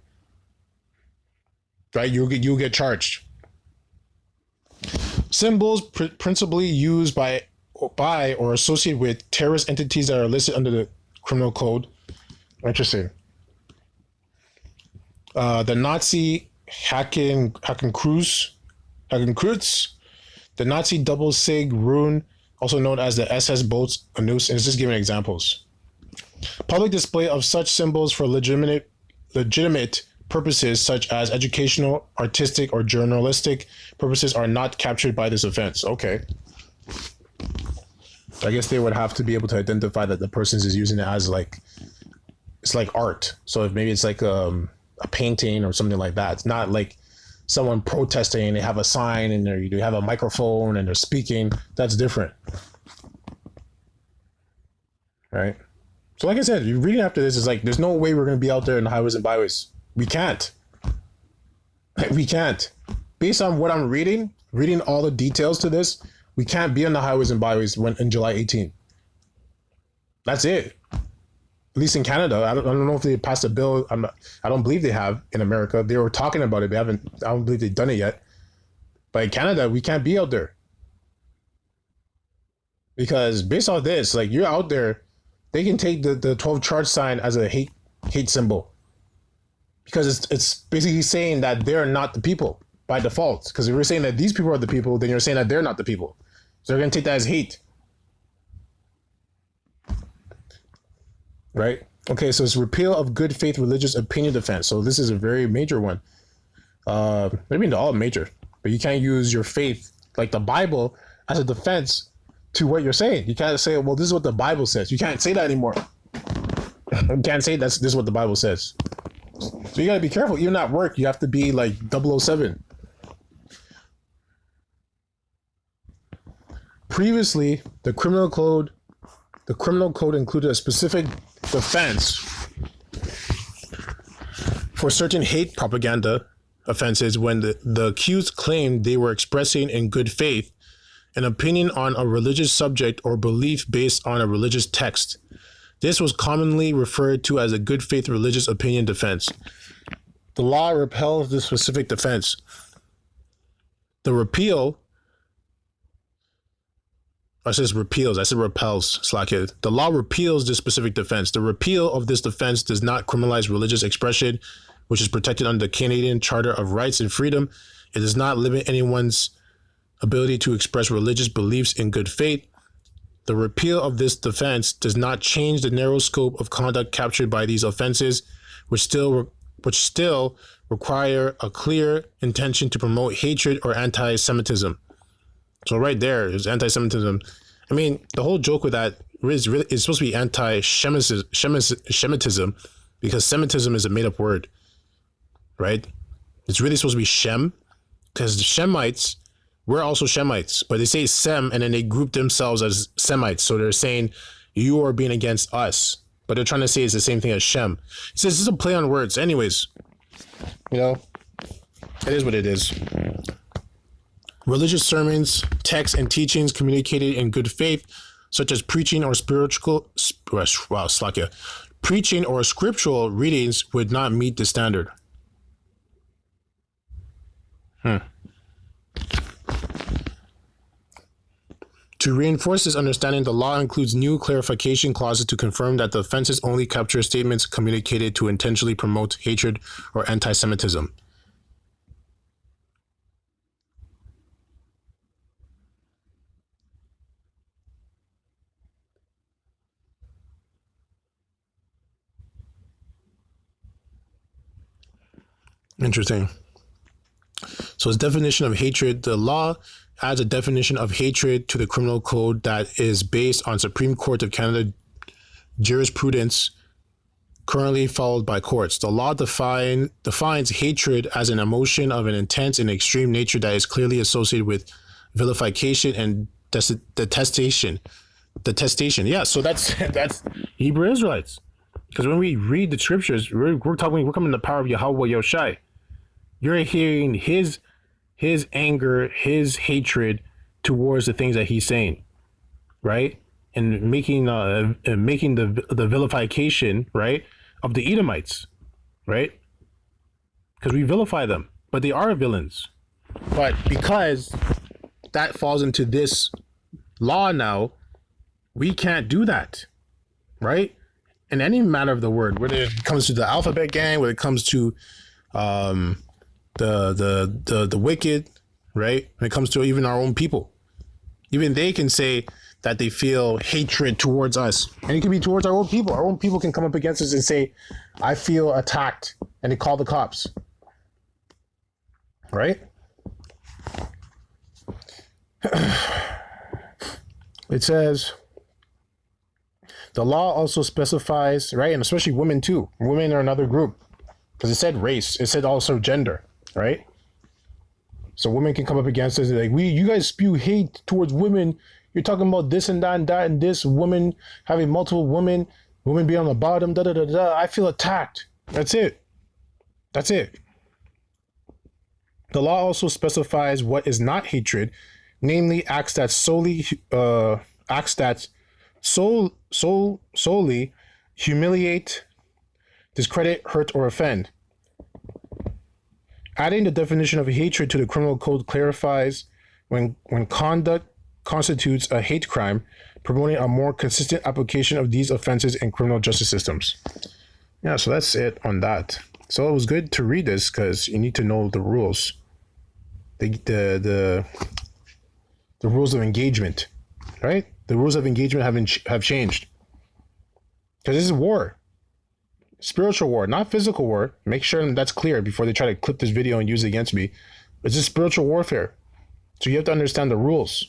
right? You'll get charged. Symbols principally used by or associated with terrorist entities that are listed under the criminal code. Interesting. The Nazi Hakenkreuz, the Nazi double sig rune, also known as the SS Bolts Anus, and it's just giving examples. Public display of such symbols for legitimate purposes such as educational, artistic, or journalistic purposes are not captured by this offense. Okay. I guess they would have to be able to identify that the person is using it as like, it's like art. So if maybe it's like a painting or something like that. It's not like someone protesting and they have a sign and you have a microphone and they're speaking. That's different. Right? So like I said, you're reading after this, it's like, there's no way we're going to be out there in the highways and byways. We can't. We can't. Based on what I'm reading all the details to this, we can't be on the highways and byways in July 18th. That's it. At least in Canada. I don't know if they passed a bill. I don't believe they have in America. They were talking about it. I don't believe they've done it yet. But in Canada, we can't be out there. Because based on this, like, you're out there, they can take the 12 charge sign as a hate symbol. Because it's basically saying that they're not the people by default. Because if you're saying that these people are the people, then you're saying that they're not the people. So they're going to take that as hate. Right? Okay, so it's repeal of good faith religious opinion defense. So this is a very major one. Maybe not all major, but you can't use your faith, like the Bible, as a defense to what you're saying. You can't say, well, this is what the Bible says. You can't say that anymore. You can't say this is what the Bible says. So you got to be careful. Even at work, you have to be like 007. Previously, the criminal code included a specific defense for certain hate propaganda offenses when the accused claimed they were expressing in good faith an opinion on a religious subject or belief based on a religious text. This was commonly referred to as a good faith religious opinion defense. The law repels this specific defense. The repeal, I said repeals, I said repels, slack it. The law repeals this specific defense. The repeal of this defense does not criminalize religious expression, which is protected under the Canadian Charter of Rights and Freedom. It does not limit anyone's ability to express religious beliefs in good faith. The repeal of this defense does not change the narrow scope of conduct captured by these offenses, which still require a clear intention to promote hatred or anti-Semitism. So right there is anti-Semitism. I mean, the whole joke with that is supposed to be anti-Shemitism, because Semitism is a made-up word, right? It's really supposed to be Shem, because the Shemites, we're also Shemites, but they say Sem and then they group themselves as Semites. So they're saying you are being against us, but they're trying to say it's the same thing as Shem. It says this is a play on words. Anyways, it is what it is. Religious sermons, texts, and teachings communicated in good faith, such as preaching or preaching or scriptural readings, would not meet the standard. To reinforce this understanding, the law includes new clarification clauses to confirm that the offenses only capture statements communicated to intentionally promote hatred or anti-Semitism. Interesting. So its definition of hatred, the law adds a definition of hatred to the criminal code that is based on Supreme Court of Canada jurisprudence currently followed by courts. The law defines hatred as an emotion of an intense and extreme nature that is clearly associated with vilification and detestation. The testation. Yeah. So that's Hebrew Israelites. Because when we read the scriptures, we're coming in the power of Yahweh Yoshai. You're hearing his anger, his hatred towards the things that he's saying, right? And making the vilification, right, of the Edomites, right? Because we vilify them, but they are villains. But because that falls into this law now, we can't do that, right? In any matter of the word, whether it comes to the alphabet gang, whether it comes to the wicked, right? When it comes to even our own people, even they can say that they feel hatred towards us, and it can be towards our own people. Our own people can come up against us and say, "I feel attacked," and they call the cops, right? It says the law also specifies, right, and especially women too. Women are another group because it said race. It said also gender, right? So women can come up against us like, you guys spew hate towards women. You're talking about this and that and that and this. Women having multiple women being on the bottom. Da da da da. I feel attacked. That's it. That's it. The law also specifies what is not hatred, namely acts that solely humiliate, discredit, hurt, or offend. Adding the definition of hatred to the criminal code clarifies when conduct constitutes a hate crime, promoting a more consistent application of these offenses in criminal justice systems. Yeah, so that's it on that. So it was good to read this because you need to know the rules. The rules of engagement, right? The rules of engagement have changed. Because this is war. Spiritual war, not physical war. Make sure that's clear before they try to clip this video and use it against me. It's just spiritual warfare. So you have to understand the rules.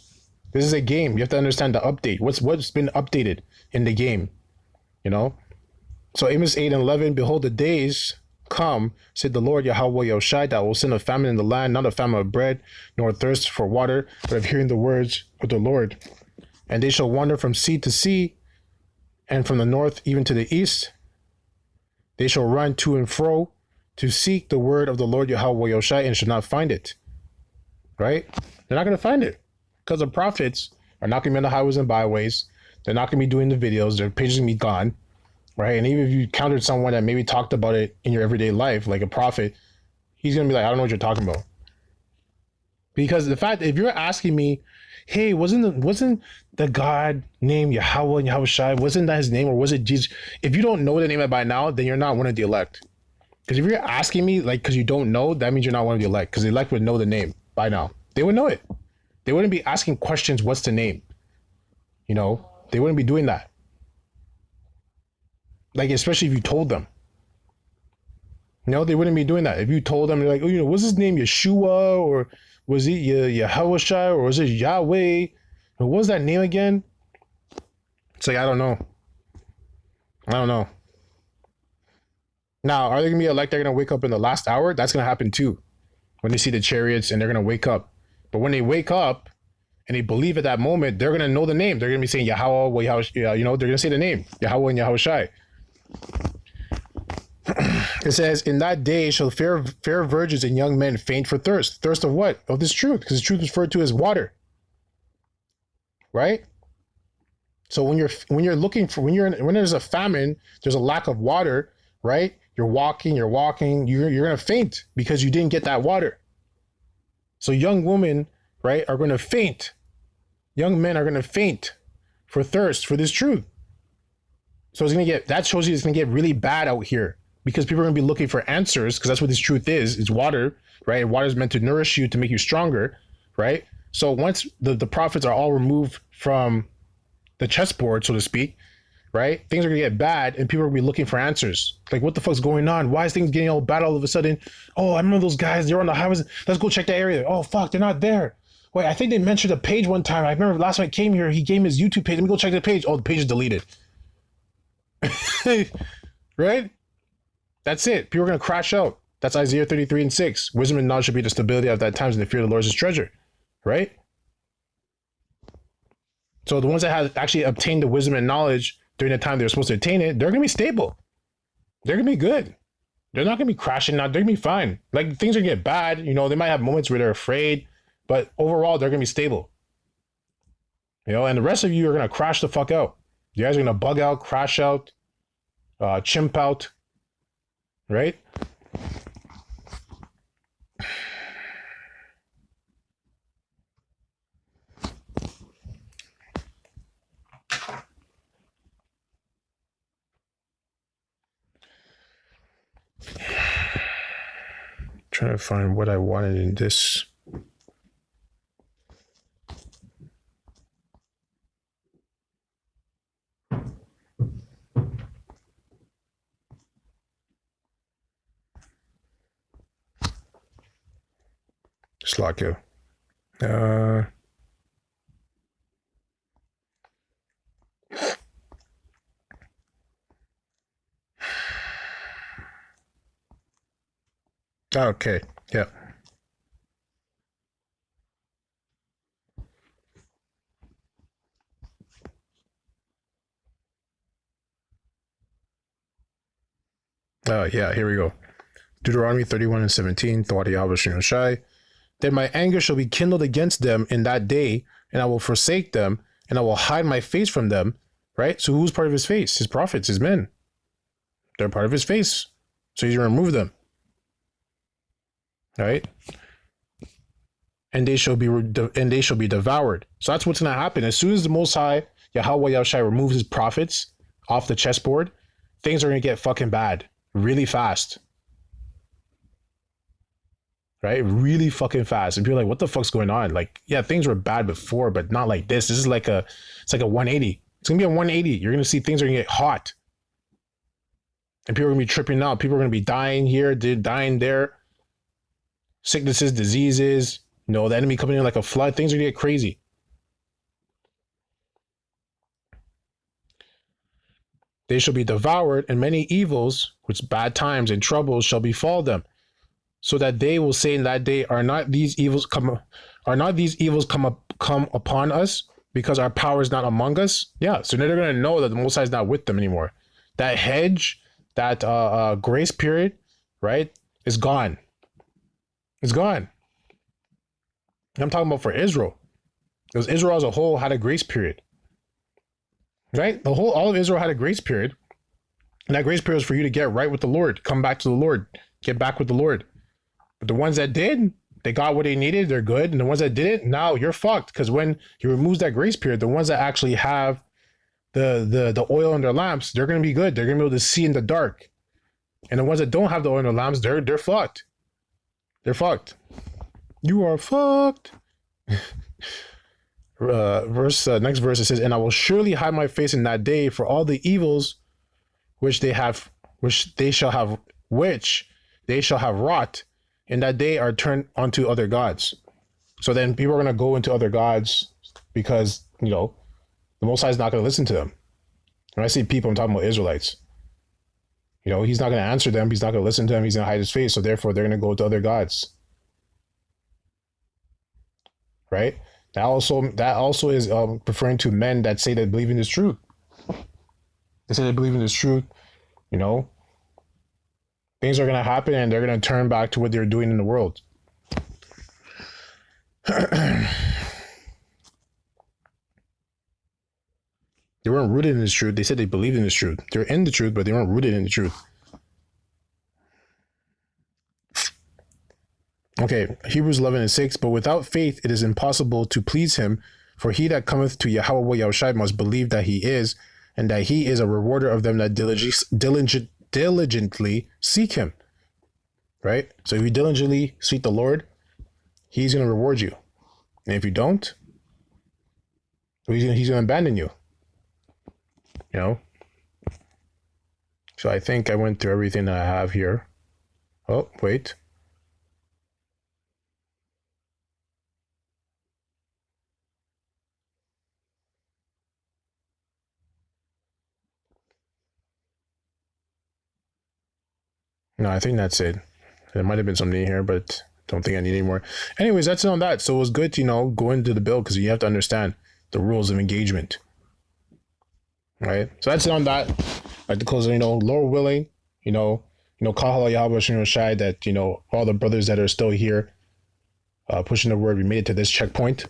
This is a game. You have to understand the update. What's been updated in the game, you know? So Amos 8 and 11, behold, the days come, said the Lord Yahweh Yoshai, that will send a famine in the land, not a famine of bread, nor thirst for water, but of hearing the words of the Lord. And they shall wander from sea to sea, and from the north even to the east. They shall run to and fro to seek the word of the Lord Yahweh Yoshai, and shall not find it. Right? They're not going to find it. Because the prophets are not going to be on the highways and byways. They're not going to be doing the videos. Their pages going to be gone. Right? And even if you encountered someone that maybe talked about it in your everyday life, like a prophet, he's going to be like, I don't know what you're talking about. Because the fact, if you're asking me, hey, wasn't the God named Yahweh and Yahushai, wasn't that his name, or was it Jesus? If you don't know the name by now, then you're not one of the elect. Because if you're asking me, like, because you don't know, that means you're not one of the elect. Because the elect would know the name by now. They would know it. They wouldn't be asking questions, what's the name? You know, they wouldn't be doing that. Like, especially if you told them. No, they wouldn't be doing that. If you told them, you're like, oh, you know, what's his name, Yeshua, or was it Yahushai, or was it Yahweh? What was that name again? It's like, I don't know. Now, are they going to be elect? They're going to wake up in the last hour? That's going to happen too. When they see the chariots and they're going to wake up. But when they wake up and they believe at that moment, they're going to know the name. They're going to be saying Yahweh, you know, they're going to say the name, Yahweh and Yahushai. It says, in that day shall fair virgins and young men faint for thirst. Thirst of what? Of this truth, because the truth is referred to as water. Right? So when there's a famine, there's a lack of water, right? You're walking, you're going to faint because you didn't get that water. So young women, right, are going to faint. Young men are going to faint for thirst for this truth. So that shows you it's going to get really bad out here because people are going to be looking for answers, because that's what this truth is. It's water, right? And water is meant to nourish you, to make you stronger, right? So once the prophets are all removed from the chessboard, so to speak, right? Things are going to get bad and people are going to be looking for answers. Like, what the fuck's going on? Why is things getting all bad all of a sudden? Oh, I remember those guys. They're on the highways. Let's go check that area. Oh, fuck, they're not there. Wait, I think they mentioned a page one time. I remember last time I came here, he gave me his YouTube page. Let me go check the page. Oh, the page is deleted. Right? That's it. People are going to crash out. That's Isaiah 33 and 6. Wisdom and knowledge should be the stability of that times, and the fear of the Lord is his treasure. Right? So the ones that have actually obtained the wisdom and knowledge during the time they're supposed to attain it, they're gonna be stable. They're gonna be good. They're not gonna be crashing out. They're gonna be fine. Like things are gonna get bad. You know, they might have moments where they're afraid, but overall they're gonna be stable. You know, and the rest of you are gonna crash the fuck out. You guys are gonna bug out, crash out, chimp out, right? Trying to find what I wanted in this. Slacker. Okay. Yeah. Yeah, here we go. Deuteronomy 31 and 17, Shai. Then my anger shall be kindled against them in that day, and I will forsake them, and I will hide my face from them. Right? So who's part of his face? His prophets, his men. They're part of his face. So he's going to remove them. Right? And they shall be devoured. So that's what's going to happen. As soon as the Most High, Yahweh Yahushai, removes his prophets off the chessboard, things are going to get fucking bad really fast. Right? Really fucking fast. And people are like, what the fuck's going on? Like, yeah, things were bad before, but not like this. This is like it's like a 180. It's going to be a 180. You're going to see things are going to get hot. And people are going to be tripping out. People are going to be dying here, dying there. Sicknesses, diseases, you know, the enemy coming in like a flood. Things are going to get crazy. They shall be devoured, and many evils, which bad times and troubles, shall befall them, so that they will say in that day, Are not these evils come upon us, because our power is not among us? Yeah, so they're going to know that the Most High is not with them anymore. That hedge, that grace period, right, is gone. It's gone. I'm talking about for Israel, because Israel as a whole had a grace period. Right? All of Israel had a grace period. And that grace period was for you to get right with the Lord, come back to the Lord, get back with the Lord. But the ones that did, they got what they needed, they're good. And the ones that didn't, now you're fucked. Because when he removes that grace period, the ones that actually have the oil in their lamps, they're gonna be good. They're gonna be able to see in the dark. And the ones that don't have the oil in their lamps, they're fucked. They're fucked. You are fucked. Next verse it says, and I will surely hide my face in that day for all the evils which they shall have wrought in that day are turned unto other gods. So then people are going to go into other gods because, you know, the Most High is not going to listen to them. When I say people, I'm talking about Israelites. You know, he's not going to answer them. He's not going to listen to them. He's going to hide his face. So therefore, they're going to go to other gods. Right? That also is referring to men that say they believe in this truth. They say they believe in this truth. You know, things are going to happen and they're going to turn back to what they're doing in the world. They weren't rooted in this truth. They said they believed in this truth. They're in the truth, but they weren't rooted in the truth. Okay, Hebrews 11 and 6, but without faith it is impossible to please him, for he that cometh to Yahweh Yahushai must believe that he is, and that he is a rewarder of them that diligently seek him. Right? So if you diligently seek the Lord, he's going to reward you. And if you don't, he's going to abandon you. You know? So I think I went through everything that I have here. Oh, wait. No, I think that's it. There might have been something in here, but don't think I need any more. Anyways, that's it on that. So it was good to, you know, go into the build because you have to understand the rules of engagement. Right? So that's it on that. I'd like to close, Lord willing, Kahala Yahweh Shin Shai, that, all the brothers that are still here, pushing the word, we made it to this checkpoint.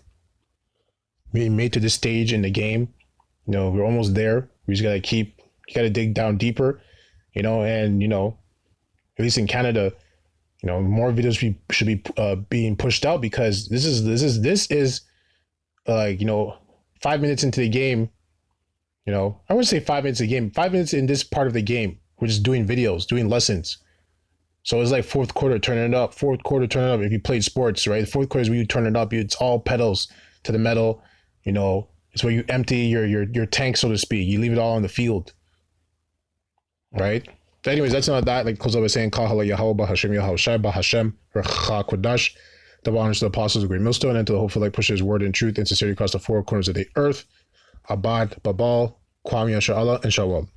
We made it to this stage in the game. We're almost there. We just gotta dig down deeper, and, at least in Canada, more videos should be being pushed out, because this is 5 minutes into the game. I wouldn't say 5 minutes a game. 5 minutes in this part of the game, we're just doing videos, doing lessons. So it's like fourth quarter, turn it up. Fourth quarter, turn it up. If you played sports, right? The fourth quarter is where you turn it up. It's all pedals to the metal. It's where you empty your tank, so to speak. You leave it all on the field, right? But anyways, that's not that. Like Kozo was saying, Kahala Yahweh Hashem Yahweh Shai Hashem Recha Kodash. Double honors to the apostles of the great millstone, and to the hopeful light pushes his word in truth and sincerity across the four corners of the earth. Abad, Babal, Kwam Yasha Allah, and Shalom.